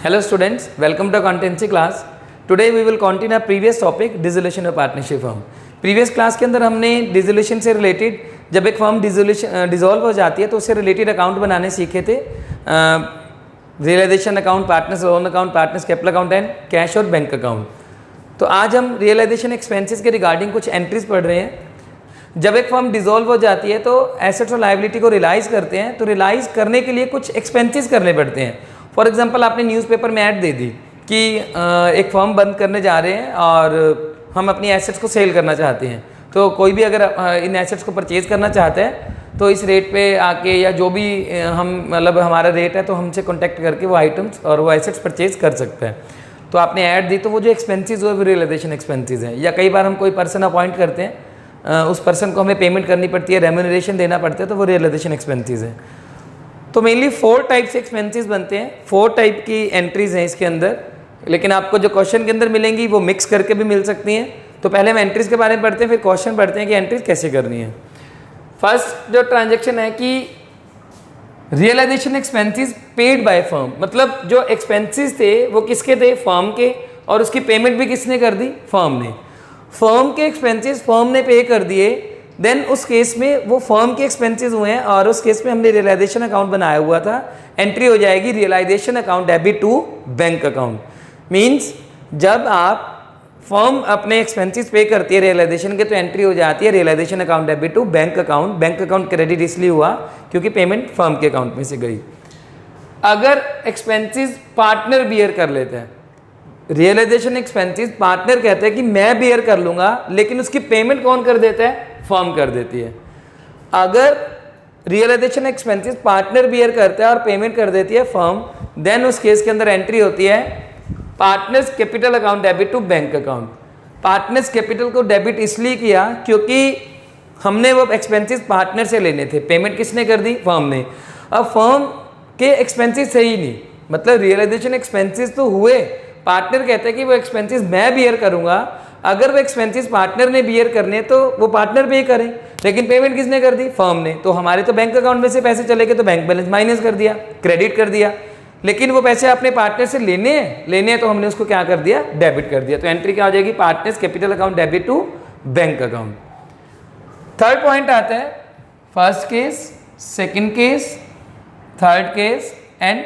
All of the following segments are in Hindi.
Hello students, welcome to accountancy class. Today we will continue our previous topic dissolution of partnership firm. Previous class के अंदर हमने डिसोल्यूशन से रिलेटेड जब एक फर्म डिसॉल्व हो जाती है तो उससे रिलेटेड अकाउंट बनाने सीखे थे, realisation account, partners loan account, partners capital account and cash और बैंक अकाउंट. तो आज हम रियलाइजेशन एक्सपेंसेस के रिगार्डिंग कुछ एंट्रीज पढ़ रहे हैं. जब एक फर्म डिसॉल्व हो जाती है तो एसेट्स और लायबिलिटी को रियलाइज करते हैं, तो रियलाइज करने के लिए कुछ एक्सपेंसेस करने पड़ते हैं. फॉर एग्जांपल आपने न्यूज़पेपर में ऐड दे दी कि एक फर्म बंद करने जा रहे हैं और हम अपनी एसेट्स को सेल करना चाहते हैं. तो कोई भी अगर इन एसेट्स को परचेज़ करना चाहता है तो इस रेट पे आके या जो भी हम मतलब हमारा रेट है तो हमसे कॉन्टैक्ट करके वो आइटम्स और वो एसेट्स परचेज़ कर सकते हैं. तो आपने ऐड दी तो वो जो एक्सपेंसेस वो रियलाइजेशन एक्सपेंसेस हैं. या कई बार हम कोई पर्सन अपॉइंट करते हैं, उस पर्सन को हमें पेमेंट करनी पड़ती है, रेम्यूनरेशन देना पड़ता है, तो वो रियलाइजेशन एक्सपेंसेस हैं. तो मेनली 4 टाइप से एक्सपेंसेस बनते हैं, 4 टाइप की एंट्रीज हैं इसके अंदर. लेकिन आपको जो क्वेश्चन के अंदर मिलेंगी वो मिक्स करके भी मिल सकती हैं. तो पहले हम एंट्रीज के बारे में पढ़ते हैं, फिर क्वेश्चन पढ़ते हैं कि एंट्रीज कैसे करनी है. फर्स्ट जो ट्रांजेक्शन है कि realisation expenses paid by firm, मतलब जो एक्सपेंसेस थे वो किसके थे? फर्म के. और उसकी पेमेंट भी किसने कर दी? फर्म ने. फर्म के एक्सपेंसेस फर्म ने पे कर दिए, देन उस केस में वो फर्म के एक्सपेंसेस हुए हैं और उस केस में हमने रियलाइजेशन अकाउंट बनाया हुआ था. एंट्री हो जाएगी realisation account debit to bank account. Means जब आप फर्म अपने एक्सपेंसेस पे करती है रियलाइजेशन के तो एंट्री हो जाती है realisation account debit to bank account. Bank account credit इसलिए हुआ क्योंकि पेमेंट फर्म के अकाउंट में से गई. अगर एक्सपेंसेस पार्टनर बियर कर लेते हैं, रियलाइजेशन एक्सपेंसेस पार्टनर कहते हैं कि मैं बियर कर लूंगा, लेकिन उसकी पेमेंट कौन कर देता है? फर्म कर देती है. अगर रियलाइजेशन एक्सपेंसेस पार्टनर बियर करता है और पेमेंट कर देती है फर्म, देन उस केस के अंदर एंट्री होती है partners capital account debit to bank account. Partners capital को डेबिट इसलिए किया क्योंकि हमने वो एक्सपेंसेस पार्टनर से लेने थे, पेमेंट किसने कर दी? फर्म ने. अब फर्म के एक्सपेंसेस सही नहीं, मतलब रियलाइजेशन एक्सपेंसेस तो हुए, पार्टनर कहते हैं कि वो एक्सपेंसेस मैं बियर करूंगा. अगर वो एक्सपेंसेस पार्टनर ने बियर करने तो वो पार्टनर पे करें, लेकिन पेमेंट किसने कर दी? फर्म ने. तो हमारे तो बैंक अकाउंट में से पैसे चले गए, तो बैंक बैलेंस माइनस कर दिया, क्रेडिट कर दिया. लेकिन वो पैसे अपने पार्टनर से लेने हैं तो हमने उसको क्या कर दिया? डेबिट कर दिया. तो एंट्री क्या हो जाएगी? Partners capital account debit to bank account. Third point आता है first case, second case, third case and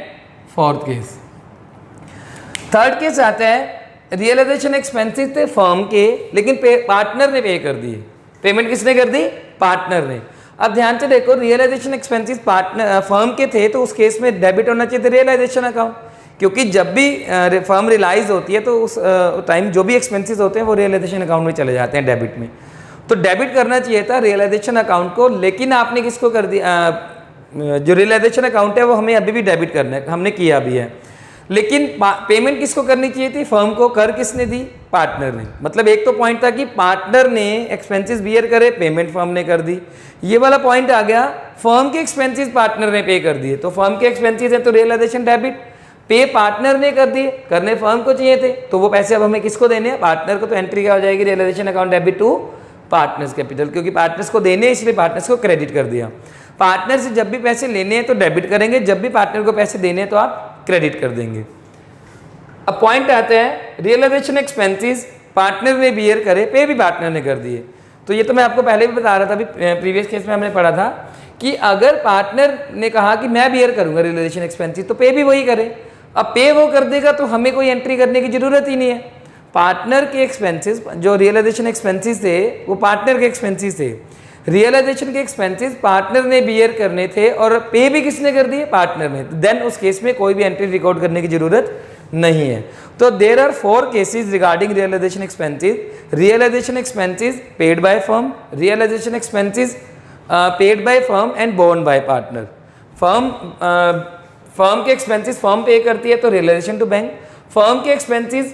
fourth case. Third case आता है रियलाइजेशन एक्सपेंसेस थे फर्म के, लेकिन पार्टनर ने पे कर दिए. पेमेंट किसने कर दी? पार्टनर ने. अब ध्यान से देखो, रियलाइजेशन एक्सपेंसेस पार्टनर फर्म के थे तो उस केस में डेबिट होना चाहिए था रियलाइजेशन अकाउंट, क्योंकि जब भी फर्म रियलाइज होती है तो उस टाइम जो भी एक्सपेंसेस होते हैं वो रियलाइजेशन अकाउंट में चले जाते हैं, डेबिट में. तो डेबिट करना चाहिए था रियलाइजेशन अकाउंट को, लेकिन आपने किसको कर दिया? जो रियलाइजेशन अकाउंट है वो हमें अभी भी डेबिट करना है, हमने किया भी है. लेकिन पेमेंट किसको करनी चाहिए थी? फर्म को. कर किसने दी? पार्टनर ने. मतलब एक तो पॉइंट था कि पार्टनर ने एक्सपेंसेस बियर करे, पेमेंट फर्म ने कर दी. ये वाला पॉइंट आ गया फर्म के एक्सपेंसेस पार्टनर ने पे कर दिए, तो फर्म के एक्सपेंसेस है तो रियलाइजेशन डेबिट. पे पार्टनर ने कर दिए, करने फर्म को चाहिए थे, तो वो पैसे अब हमें किसको देने हैं? पार्टनर को. तो एंट्री क्या हो जाएगी? Realisation account debit to partners capital, क्योंकि पार्टनर्स को देने इसलिए पार्टनर्स को क्रेडिट कर दिया. पार्टनर से जब भी पैसे लेने हैं तो डेबिट करेंगे, जब भी पार्टनर को पैसे देने हैं तो आप क्रेडिट कर देंगे. अब पॉइंट आता है रियलाइजेशन एक्सपेंसेस पार्टनर ने बियर करे, पे भी पार्टनर ने कर दिए. तो ये तो मैं आपको पहले भी बता रहा था, अभी प्रीवियस केस में हमने पढ़ा था कि अगर पार्टनर ने कहा कि मैं बियर करूंगा रियलाइजेशन एक्सपेंसेस, तो पे भी वही करे. अब पे वो कर देगा तो हमें कोई एंट्री करने की जरूरत ही नहीं है. पार्टनर के एक्सपेंसेस, जो रियलाइजेशन एक्सपेंसेस थे वो पार्टनर के एक्सपेंसेस थे. रियलाइजेशन के एक्सपेंसेस पार्टनर ने बियर करने थे और पे भी किसने कर दिए? पार्टनर ने. देन उस केस में कोई भी एंट्री रिकॉर्ड करने की जरूरत नहीं है. तो there are 4 cases regarding realisation expenses. Realisation expenses paid by firm, realisation expenses paid by firm and borne by partner. Firm के एक्सपेंसेस फर्म पे करती है तो रियलाइजेशन टू बैंक. फर्म के एक्सपेंसेस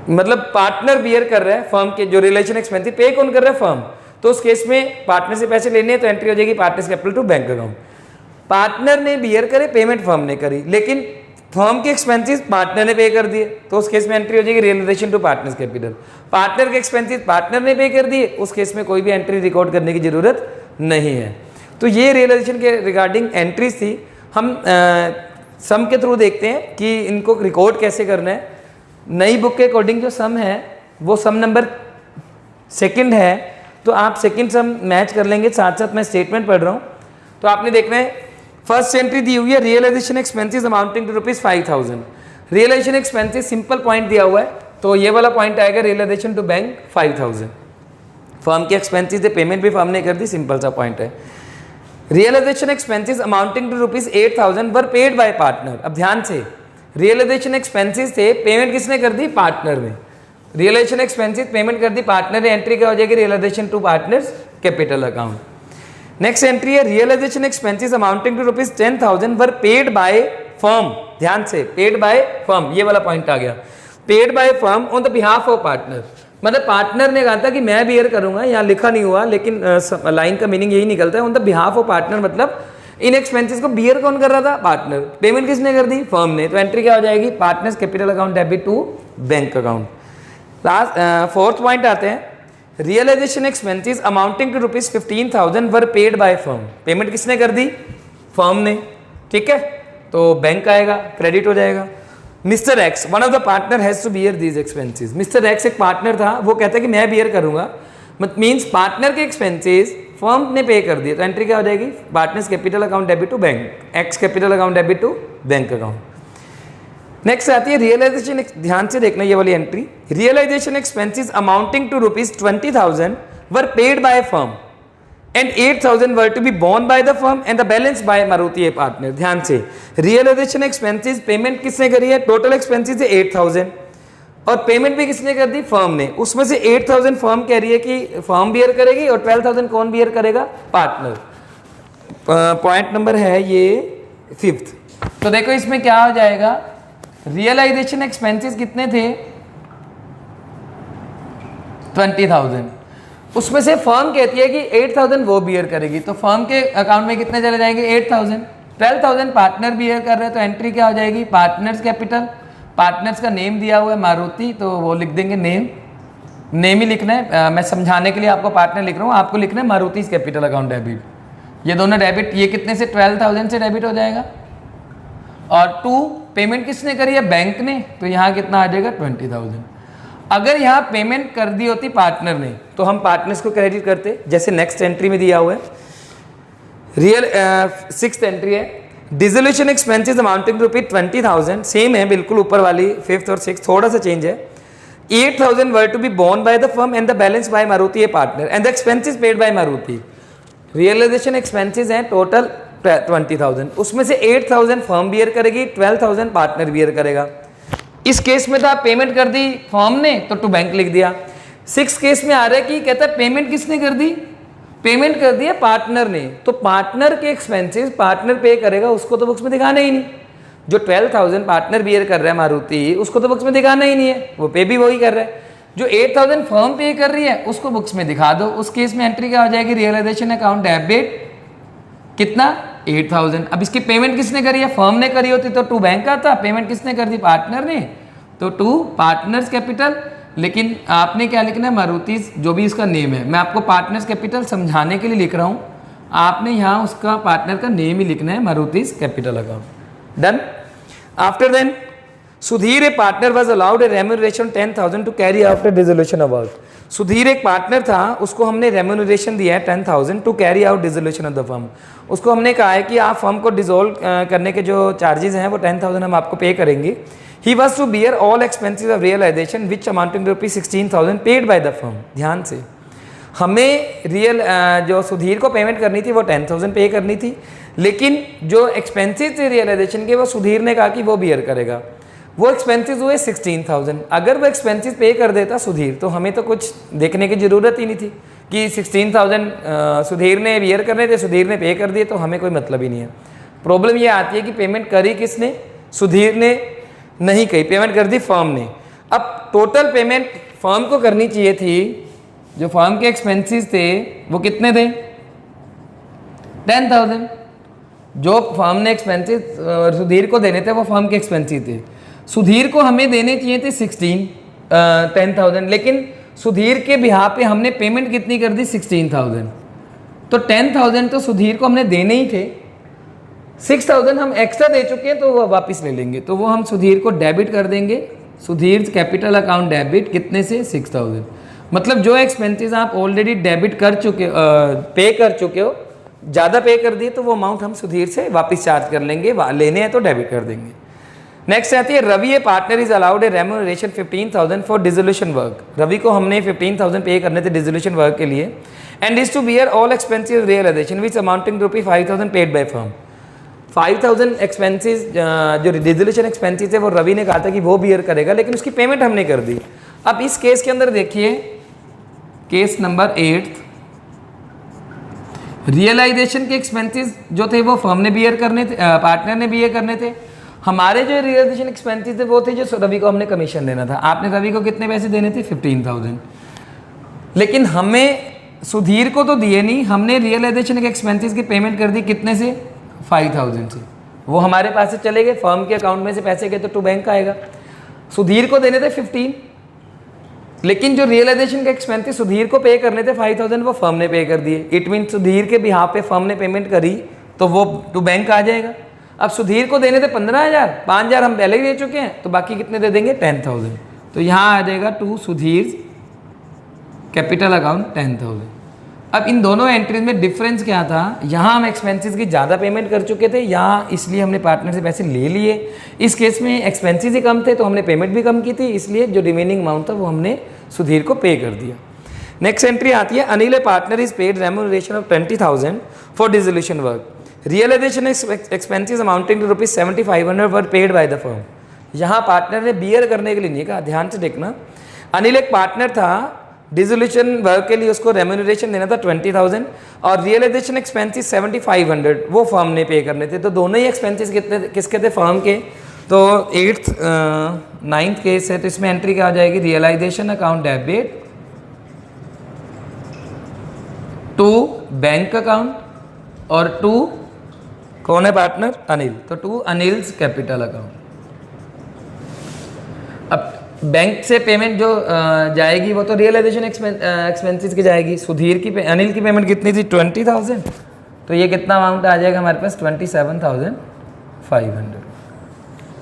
मतलब पार्टनर बियर कर रहा है, फर्म के जो रियलाइजेशन एक्सपेंसेस पे कौन कर रहा है? फर्म. तो उस केस में पार्टनर से पैसे लेने हैं तो एंट्री हो जाएगी partners capital to bank account. Partner ने बियर करे, पेमेंट फर्म ने करी, लेकिन फर्म के एक्सपेंसेस पार्टनर ने पे कर दिए, तो उस केस में एंट्री हो जाएगी realisation to partners capital. Partner के एक्सपेंसेस पार्टनर ने पे कर दिए, उस केस में कोई भी एंट्री रिकॉर्ड करने की जरूरत नहीं है. तो ये रियलाइजेशन के रिगार्डिंग एंट्रीज थी. हम सम के थ्रू देखते हैं कि इनको रिकॉर्ड कैसे करना है। नई बुक के अकॉर्डिंग जो सम है वो सम नंबर सेकंड है, तो आप सेकंड सम मैच कर लेंगे। साथ साथ मैं स्टेटमेंट पढ़ रहा हूँ। तो आपने देखना है फर्स्ट एंट्री दी हुई है realisation expenses amounting to ₹5,000। Realisation expenses simple point दिया हुआ है, तो ये वाला पॉइंट आएगा रियलाइजेशन टू बैंक 5,000। फर्म के एक्सपेंसेस पेमेंट भी फर्म ने कर दी, सिंपल सा पॉइंट है। Realisation expenses amounting to ₹8,000 were paid by partner. अब ध्यान से, रियलाइजेशन एक्सपेंसेस थे, पेमेंट किसने कर दी? पार्टनर ने। रियलाइजेशन एक्सपेंसेस पेमेंट कर दी पार्टनर ने, एंट्री क्या हो जाएगी? Realisation to partners capital account. Next entry है realisation expenses amounting to ₹10,000 were paid by firm. ध्यान से, पेड बाय फर्म, ये वाला पॉइंट आ गया। Paid by firm on the behalf of partner, मतलब पार्टनर ने कहा था कि मैं बियर करूंगा, यहाँ लिखा नहीं हुआ लेकिन लाइन का मीनिंग यही निकलता है, on the behalf of partner, मतलब इन एक्सपेंसेस को बियर कौन कर रहा था? पार्टनर। पेमेंट किसने कर दी? फर्म ने। तो एंट्री क्या हो जाएगी? Partners capital account debit to bank account. Last fourth point आते हैं realisation expenses amounting to ₹15,000 were paid by firm. Payment किसने कर दी? फर्म ने। ठीक है, तो बैंक आएगा, क्रेडिट हो जाएगा। Mister X one of the partner has to bear these expenses. Mister X एक पार्टनर था, वो कहता है कि मैं बियर करूंगा, मीन्स पार्टनर के एक्सपेंसेस फर्म ने पे कर दिए। तो एंट्री क्या हो जाएगी? Partners capital account debit to bank, X capital account debit to bank account. Next आती है रियलाइजेशन, ध्यान से देखना ये वाली एंट्री। Realisation expenses amounting to ₹20,000 were paid by firm and 8,000 were to be borne by the firm and the balance by Maruti a partner. ध्यान से, रियलाइजेशन एक्सपेंसेस पेमेंट किसने करी है? टोटल एक्सपेंसेस है 8,000 और पेमेंट भी किसने कर दी? फर्म ने। उसमें से 8,000 फर्म कह रही है कि फर्म बियर करेगी और 12,000 कौन बियर करेगा? पार्टनर। पॉइंट नंबर है ये 5th। तो देखो इसमें क्या हो जाएगा, रियलाइजेशन एक्सपेंसेस कितने थे? 20,000। उसमें से फर्म कहती है कि 8,000 वो बियर करेगी, तो फर्म के अकाउंट में कितने चले जाएंगे? 8,000। 12,000 पार्टनर बियर कर रहे हैं, तो एंट्री क्या हो जाएगी? Partners capital. पार्टनर्स का नेम दिया हुआ है मारुति, तो वो लिख देंगे नेम, नेम ही लिखना है। मैं समझाने के लिए आपको पार्टनर लिख रहा हूँ, आपको लिखना है मारुति कैपिटल अकाउंट डेबिट। ये दोनों डेबिट, ये कितने से? 12,000 से डेबिट हो जाएगा। और 2 पेमेंट किसने करी है? बैंक ने, तो यहाँ कितना आ जाएगा? 20,000। अगर यहाँ पेमेंट कर दी होती पार्टनर ने तो हम पार्टनर्स को क्रेडिट करते, जैसे नेक्स्ट एंट्री में दिया हुआ है। रियल 6th एंट्री है dissolution expenses amounting to ₹20,000, same है बिल्कुल ऊपर वाली 5th और 6th, थोड़ा सा चेंज है। 8,000 were to be borne by the firm and the balance by Maruti a partner and the expenses paid by Maruti. Realisation expenses हैं टोटल 20,000, उसमें से 8,000 फर्म बियर करेगी, 12,000 पार्टनर बियर करेगा। इस केस में तो आप पेमेंट कर दी फर्म ने, तो टू बैंक लिख दिया। 6th केस में आ रहा है कि कहता है पेमेंट किसने कर दी? पेमेंट कर दिया पार्टनर ने, तो पार्टनर के एक्सपेंसेस पार्टनर पे करेगा, उसको तो बुक्स में दिखाना ही नहीं। जो 12,000 पार्टनर बियर कर रहा है मारुति, उसको तो बुक्स में दिखाना ही नहीं है, वो पे भी वही कर रहा है। जो 8,000 फर्म पे कर रही है उसको बुक्स में दिखा दो। उस केस में एंट्री क्या हो जाएगी? रियलाइजेशन अकाउंट डेबिट कितना? 8,000। अब इसकी पेमेंट किसने करी है? फर्म ने करी होती तो टू बैंक आता, पेमेंट किसने कर दी? पार्टनर ने, तो टू पार्टनर्स कैपिटल। लेकिन आपने क्या लिखना है? मारुति, जो भी इसका नेम है। मैं आपको पार्टनर्स कैपिटल समझाने के लिए लिख रहा हूँ, आपने यहाँ उसका पार्टनर का नेम ही लिखना है, Maruti capital account. Done. After then Sudhir a partner was allowed a remuneration 10,000 to carry out a dissolution of work. Sudhir एक पार्टनर था, उसको हमने रेम्यूनरेशन दिया है 10,000 to carry out dissolution of the firm. उसको हमने कहा है कि आप फर्म को डिसोल्व करने के जो चार्जेस हैं वो 10,000 हम आपको पे करेंगे। He was to bear all expenses of realization which amounting to ₹16,000 paid by the firm। ध्यान से, हमें जो सुधीर को पेमेंट करनी थी वो 10,000 पे करनी थी, लेकिन जो एक्सपेंसेस थे रियलाइजेशन के वो सुधीर ने कहा कि वो बियर करेगा। वो एक्सपेंसेस हुए 16,000। अगर वो एक्सपेंसेस पे कर देता सुधीर तो हमें तो कुछ देखने की ज़रूरत ही नहीं थी कि 16,000 सुधीर ने बियर करने थे, सुधीर ने पे कर दिए, तो हमें कोई मतलब ही नहीं है। प्रॉब्लम ये आती है कि पेमेंट करी किसने? सुधीर ने नहीं कही, पेमेंट कर दी फर्म ने। अब टोटल पेमेंट फर्म को करनी चाहिए थी, जो फर्म के एक्सपेंसेस थे वो कितने थे? 10,000। जो फर्म ने एक्सपेंसेस सुधीर को देने थे वो फर्म के एक्सपेंसेस थे। सुधीर को हमें देने चाहिए थे 10,000, लेकिन सुधीर के बिहाफ पे हमने पेमेंट कितनी कर दी? 16,000। तो 10,000 तो सुधीर को हमने देने ही थे, 6000 हम एक्स्ट्रा दे चुके हैं तो वो वापस ले लेंगे, तो वो हम सुधीर को डेबिट कर देंगे। सुधीर कैपिटल अकाउंट डेबिट कितने से 6000। मतलब जो एक्सपेंसेस आप ऑलरेडी डेबिट कर चुके पे कर चुके हो, ज़्यादा पे कर दिए, तो वो अमाउंट हम सुधीर से वापस चार्ज कर लेंगे, लेने हैं तो डेबिट कर देंगे। नेक्स्ट आती है Ravi a partner is allowed a remuneration 15,000 for dissolution work. Ravi को हमने 15,000 पे करने थे डिसोल्यूशन वर्क के लिए, and is to bear all expensive realisation which amounting to ₹5,000 paid by firm. 5,000 expenses जो डिसोल्यूशन एक्सपेंसेस है वो रवि ने कहा था कि वो बियर करेगा, लेकिन उसकी पेमेंट हमने कर दी। अब इस केस के अंदर देखिए, केस नंबर 8, रियलाइजेशन के एक्सपेंसेस जो थे वो फर्म ने बियर करने थे, पार्टनर ने बियर करने थे। हमारे जो रियलाइजेशन एक्सपेंसेस थे वो थे जो रवि को हमने कमीशन देना था। आपने रवि को कितने पैसे देने थे? 15,000। लेकिन हमें सुधीर को तो दिए नहीं, हमने रियलाइजेशन के एक्सपेंसेस की पेमेंट कर दी कितने से? 5,000 से। वो हमारे पास से चले गए, फर्म के अकाउंट में से पैसे गए तो टू बैंक आएगा। सुधीर को देने थे 15, लेकिन जो रियलाइजेशन के एक्सपेंसेस सुधीर को पे करने थे 5,000 वो फर्म ने पे कर दिए। इट मीन सुधीर के बिहाफ पे फर्म ने पेमेंट करी तो वो टू बैंक आ जाएगा। अब सुधीर को देने थे 15,000, 5,000 हम पहले ही दे चुके हैं, तो बाकी कितने दे देंगे? 10,000। तो यहाँ आ जाएगा टू सुधीर कैपिटल अकाउंट 10,000। अब इन दोनों एंट्रीज में डिफरेंस क्या था? यहाँ हम एक्सपेंसेस की ज़्यादा पेमेंट कर चुके थे, यहाँ इसलिए हमने पार्टनर से पैसे ले लिए। इस केस में एक्सपेंसेस ही कम थे तो हमने पेमेंट भी कम की थी, इसलिए जो रिमेनिंग अमाउंट था वो हमने सुधीर को पे कर दिया। नेक्स्ट एंट्री आती है Anil a partner is paid remuneration of 20,000 for dissolution work. Realisation expenses amounting to ₹7,500 were paid by the firm. यहाँ पार्टनर ने बियर करने के लिए नहीं कहा, ध्यान से देखना। अनिल एक पार्टनर था, डिसोल्यूशन वर्क के लिए उसको रेम्यूनरेशन देना था 20,000 और रियलाइजेशन एक्सपेंसेस 7,500 वो फर्म ने पे करने थे। तो दोनों ही एक्सपेंसेस कितने किसके थे? फर्म के। तो 8th 9th केस है, तो इसमें एंट्री क्या आ जाएगी? Realisation account debit to bank account और टू कौन है पार्टनर? अनिल। तो टू अनिल्स कैपिटल अकाउंट। अब बैंक से पेमेंट जो जाएगी वो तो रियलाइजेशन एक्सपेंसेस की जाएगी। सुधीर की अनिल की पेमेंट कितनी थी? 20,000। तो ये कितना अमाउंट आ जाएगा हमारे पास? 27,500।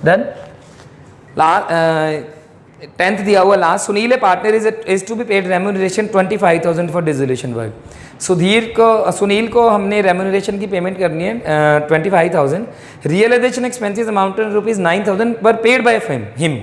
डन। 10th दिया हुआ last, Sunil a partner is to be paid remuneration 25,000 for dissolution work. Sunil को हमने रेम्यूनरेशन की पेमेंट करनी है 25,000। रियलाइजेशन एक्सपेंसेस अमाउंटेड ₹9,000 पर paid by him.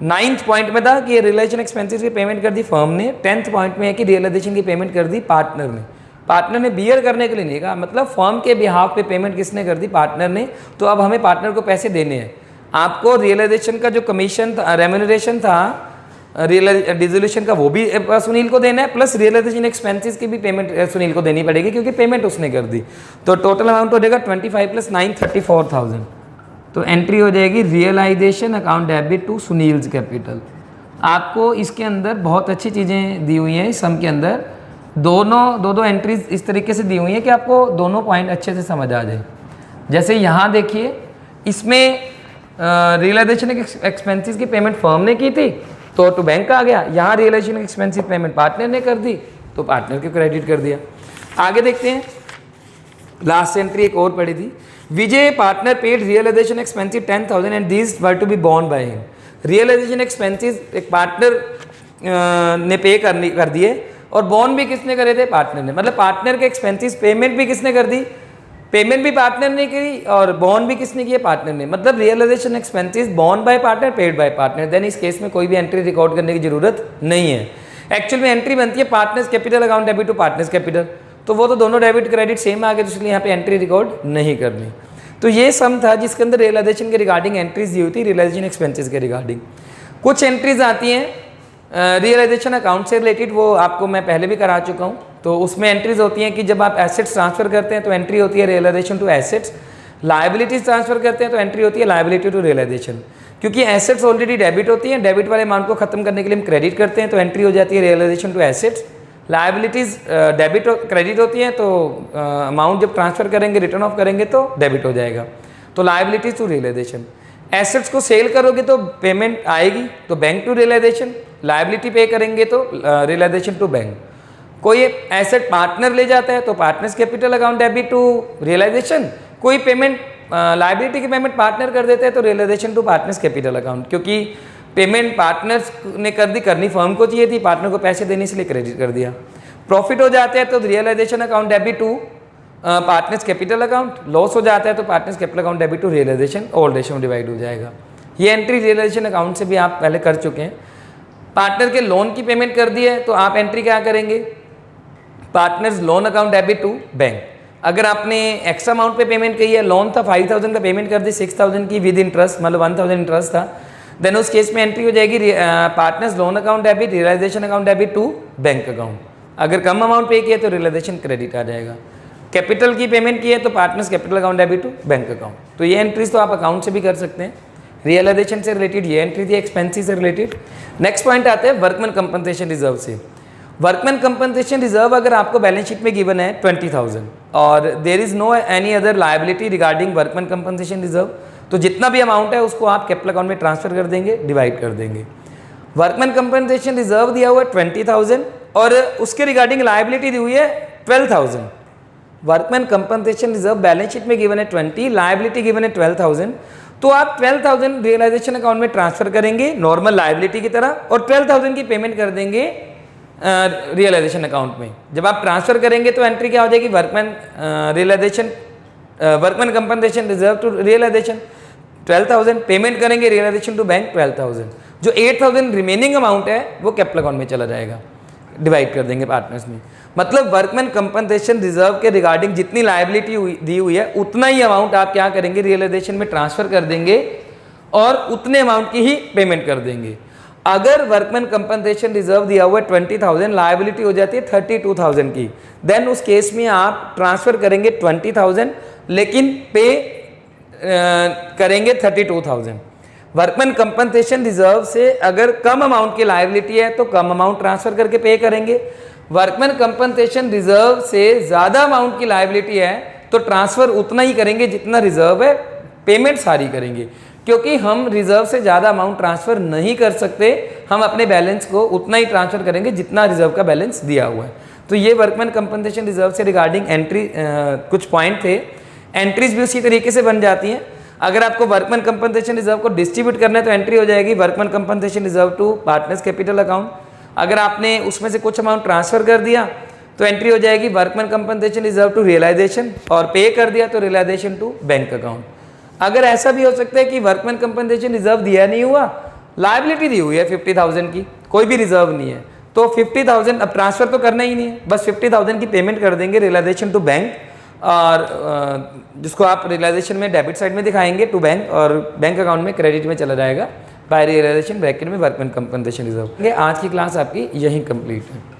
9th point में था कि रियलाइजेशन एक्सपेंसेस की पेमेंट कर दी फर्म ने, 10th पॉइंट में है कि रियलाइजेशन की पेमेंट कर दी पार्टनर ने। पार्टनर ने बियर करने के लिए नहीं कहा, मतलब फर्म के बिहाफ पे पेमेंट किसने कर दी? पार्टनर ने। तो अब हमें पार्टनर को पैसे देने हैं। आपको रियलाइजेशन का जो कमीशन था, रेम्यूनरेशन था डिसोल्यूशन का, वो भी सुनील को देना है, प्लस रियलाइजेशन एक्सपेंसेस की भी पेमेंट सुनील को देनी पड़ेगी क्योंकि पेमेंट उसने कर दी। तो टोटल अमाउंट हो जाएगा 25 + 9 34,000। तो एंट्री हो जाएगी realisation account debit to Sunil's capital. आपको इसके अंदर बहुत अच्छी चीज़ें दी हुई हैं इस सम के अंदर। दो एंट्रीज इस तरीके से दी हुई हैं कि आपको दोनों पॉइंट अच्छे से समझ आ जाए। जैसे यहाँ देखिए, इसमें रियलाइजेशन एक्सपेंसेस की पेमेंट फर्म ने की थी तो टू बैंक आ गया। यहाँ रियलाइजेशन एक्सपेंसेस पेमेंट पार्टनर ने कर दी तो पार्टनर को क्रेडिट कर दिया। आगे देखते हैं, लास्ट एंट्री एक और पड़ी थी। Vijay partner paid realisation expenses 10,000 and these were to be borne by him. Realisation expenses एक पार्टनर ने पे कर दिए और बॉर्न भी किसने करे थे? पार्टनर ने। मतलब पार्टनर के एक्सपेंसेस पेमेंट भी किसने कर दी? पेमेंट भी पार्टनर ने की और बॉर्न भी किसने किया? पार्टनर ने। मतलब realisation expenses borne by partner, paid by partner. Then इस केस में कोई भी एंट्री रिकॉर्ड करने की जरूरत नहीं है। एक्चुअल में एंट्री बनती है partners capital account debit to partners capital, तो वो तो दोनों डेबिट क्रेडिट सेम आ गए, तो इसलिए यहाँ पे एंट्री रिकॉर्ड नहीं करनी। तो ये सम था जिसके अंदर रियलाइजेशन के रिगार्डिंग एंट्रीज दी हुई थी, रियलाइजेशन एक्सपेंसेस के रिगार्डिंग। कुछ एंट्रीज आती हैं रियलाइजेशन अकाउंट से रिलेटेड, वो आपको मैं पहले भी करा चुका हूँ। तो उसमें एंट्रीज होती हैं कि जब आप एसेट्स ट्रांसफर करते हैं तो एंट्री होती है realisation to assets, liabilities transfer करते हैं तो एंट्री होती है लायबिलिटी टू रियलाइजेशन। क्योंकि एसेट्स ऑलरेडी डेबिट होती हैं, डेबिट वाले अमाउंट को खत्म करने के लिए हम क्रेडिट करते हैं तो एंट्री हो जाती है realisation to assets. Liabilities debit credit होती हैं तो अमाउंट जब ट्रांसफर करेंगे रिटर्न ऑफ करेंगे तो डेबिट हो जाएगा, तो लायबिलिटीज टू रियलाइजेशन। एसेट्स को सेल करोगे तो पेमेंट आएगी तो bank to realisation, liability pay करेंगे तो रियलाइजेशन टू बैंक। कोई एसेट पार्टनर ले जाता है तो partners capital account debit to realisation, कोई पेमेंट लाइबिलिटी की पेमेंट पार्टनर कर देते हैं तो realisation to partners capital account, क्योंकि पेमेंट पार्टनर्स ने करनी फर्म को चाहिए थी, पार्टनर को पैसे देने से लिए क्रेडिट कर दिया। प्रॉफिट हो जाता है तो realisation account debit to partners capital account, loss हो जाता है तो partners capital account debit to realisation, all ratio divide हो जाएगा। ये एंट्री रियलाइजेशन अकाउंट से भी आप पहले कर चुके हैं। पार्टनर के लोन की पेमेंट कर दी है तो आप एंट्री क्या करेंगे, partners loan account debit to bank. अगर आपने एक्स्ट्रा अमाउंट पे पेमेंट की है, लोन था 5000 का, पेमेंट कर दी 6000 की विद इंटरेस्ट, मतलब 1000 इंटरेस्ट था, देन उस केस में एंट्री हो जाएगी partners loan account debit, realisation account debit to bank account. अगर कम अमाउंट पे किया तो रियलाइजेशन क्रेडिट आ जाएगा। कैपिटल की पेमेंट की है तो partners capital account debit to bank account. तो ये एंट्रीज तो आप अकाउंट से भी कर सकते हैं। रियलाइजेशन से रिलेटेड ये एंट्री थी, एक्सपेंसेस से रिलेटेड। नेक्स्ट पॉइंट आते हैं वर्कमैन कंपनसेशन रिजर्व से। वर्कमैन कंपनसेशन रिजर्व अगर आपको बैलेंस शीट में गिवन है 20,000 और there is no any other liability regarding workman compensation reserve, तो जितना भी अमाउंट है उसको आप कैपिटल अकाउंट में ट्रांसफर कर देंगे, डिवाइड कर देंगे। वर्कमैन कंपनसेशन रिजर्व दिया हुआ है 20,000 और उसके रिगार्डिंग लायबिलिटी दी हुई है 12,000। Workman compensation reserve balance sheet में गिवन है 20, लायबिलिटी गिवन है 12,000, तो आप 12,000 रियलाइजेशन अकाउंट में ट्रांसफर करेंगे नॉर्मल लायबिलिटी की तरह और 12,000 की पेमेंट कर देंगे रियलाइजेशन अकाउंट में। जब आप ट्रांसफर करेंगे तो एंट्री क्या हो जाएगी, workman compensation reserve to realisation 12,000, payment करेंगे रियलाइजेशन टू बैंक 12,000। जो 8,000 रिमेनिंग अमाउंट है वो कैपिटल अकाउंट में चला जाएगा, डिवाइड कर देंगे पार्टनर्स में। मतलब वर्कमैन कंपनसेशन रिजर्व के रिगार्डिंग जितनी लायबिलिटी दी हुई है उतना ही अमाउंट आप क्या करेंगे, रियलाइजेशन में ट्रांसफर कर देंगे और उतने अमाउंट की ही पेमेंट कर देंगे। अगर वर्कमैन कंपनसेशन रिजर्व दिया हुआ है 20,000, लायबिलिटी हो जाती है 32,000 की, देन उस केस में आप ट्रांसफर करेंगे 20,000 लेकिन पे करेंगे 32,000। वर्कमैन कंपनसेशन रिजर्व से अगर कम अमाउंट की लायबिलिटी है तो कम अमाउंट ट्रांसफर करके पे करेंगे। वर्कमैन कंपनसेशन रिजर्व से ज़्यादा अमाउंट की लायबिलिटी है तो ट्रांसफर उतना ही करेंगे जितना रिजर्व है, पेमेंट सारी करेंगे, क्योंकि हम रिजर्व से ज़्यादा अमाउंट ट्रांसफर नहीं कर सकते। हम अपने बैलेंस को उतना ही ट्रांसफर करेंगे जितना रिजर्व का बैलेंस दिया हुआ है। तो ये वर्कमैन कंपनसेशन रिजर्व से रिगार्डिंग एंट्री कुछ पॉइंट थे। एंट्रीज भी उसी तरीके से बन जाती हैं। अगर आपको वर्कमैन कंपनसेशन रिजर्व को डिस्ट्रीब्यूट करना है तो एंट्री हो जाएगी workman compensation reserve to partners capital account. अगर आपने उसमें से कुछ अमाउंट ट्रांसफर कर दिया तो एंट्री हो जाएगी workman compensation reserve to realisation, और पे कर दिया तो रियलाइजेशन टू बैंक अकाउंट। अगर ऐसा भी हो सकता है कि वर्कमैन कंपनसेशन रिजर्व दिया नहीं हुआ, लायबिलिटी दी हुई है 50,000 की, कोई भी रिजर्व नहीं है, तो 50,000 अब ट्रांसफर तो करना ही नहीं है, बस 50,000 की पेमेंट कर देंगे रियलाइजेशन टू बैंक, और जिसको आप रियलाइजेशन में डेबिट साइड में दिखाएंगे टू बैंक और बैंक अकाउंट में क्रेडिट में चला जाएगा बाय रियलाइजेशन ब्रैकेट में वर्कमैन कंपनसेशन रिजर्व। आज की क्लास आपकी यहीं कंप्लीट है।